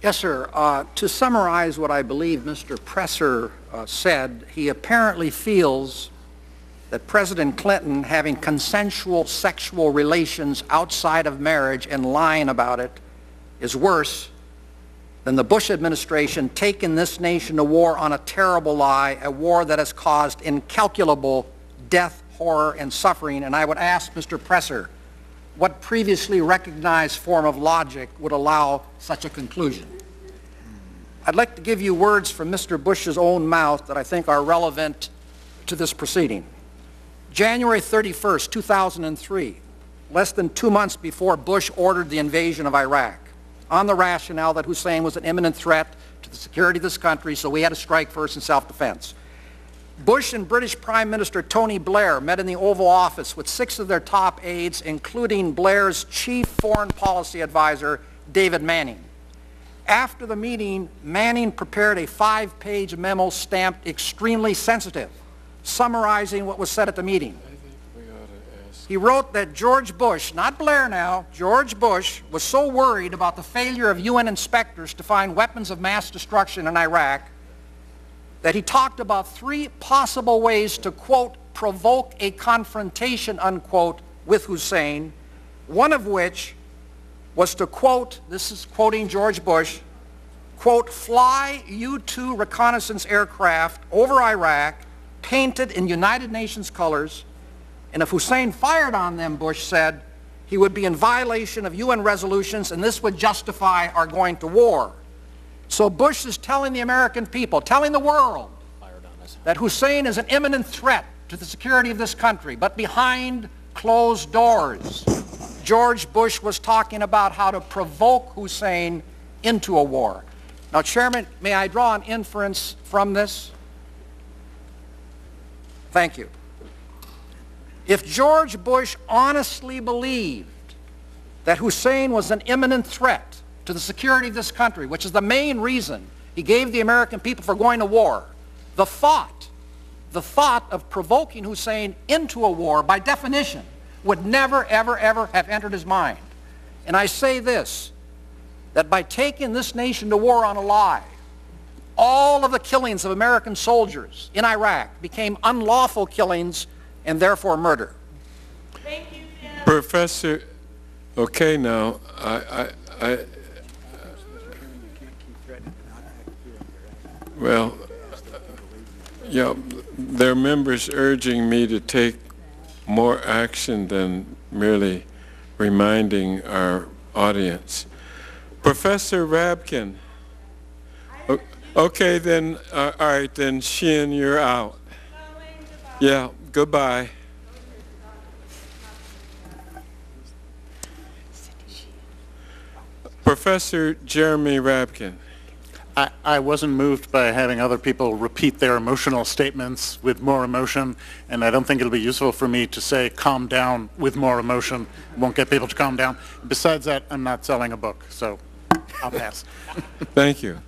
Yes, sir. To summarize what I believe Mr. Presser said, he apparently feels that President Clinton having consensual sexual relations outside of marriage and lying about it is worse than the Bush administration taking this nation to war on a terrible lie, a war that has caused incalculable death, horror, and suffering. And I would ask Mr. Presser, what previously recognized form of logic would allow such a conclusion? I'd like to give you words from Mr. Bush's own mouth that I think are relevant to this proceeding. January 31st, 2003, less than 2 months before Bush ordered the invasion of Iraq, on the rationale that Hussein was an imminent threat to the security of this country, so we had to strike first in self-defense. Bush and British Prime Minister Tony Blair met in the Oval Office with 6 of their top aides, including Blair's chief foreign policy advisor, David Manning. After the meeting, Manning prepared a 5-page memo stamped extremely sensitive, summarizing what was said at the meeting. He wrote that George Bush, not Blair now, George Bush was so worried about the failure of UN inspectors to find weapons of mass destruction in Iraq that he talked about 3 possible ways to, quote, provoke a confrontation, unquote, with Hussein, one of which was to, quote, this is quoting George Bush, quote, fly U-2 reconnaissance aircraft over Iraq, painted in United Nations colors, and if Hussein fired on them, Bush said, he would be in violation of UN resolutions, and this would justify our going to war. So Bush is telling the American people, telling the world, that Hussein is an imminent threat to the security of this country, but behind closed doors, George Bush was talking about how to provoke Hussein into a war. Now, Chairman, may I draw an inference from this? Thank you. If George Bush honestly believed that Hussein was an imminent threat to the security of this country, which is the main reason he gave the American people for going to war, the thought of provoking Hussein into a war, by definition, would never, ever, ever have entered his mind. And I say this, that by taking this nation to war on a lie, all of the killings of American soldiers in Iraq became unlawful killings and therefore murder. Thank you, Jim. Professor, okay, now, well, yeah, there are members urging me to take more action than merely reminding our audience. Professor Rabkin. Okay, then, all right, then, Shehan, you're out. Yeah, goodbye. Professor Jeremy Rabkin. I wasn't moved by having other people repeat their emotional statements with more emotion, and I don't think it'll be useful for me to say calm down with more emotion. It won't get people to calm down. Besides that, I'm not selling a book, so I'll pass. Thank you.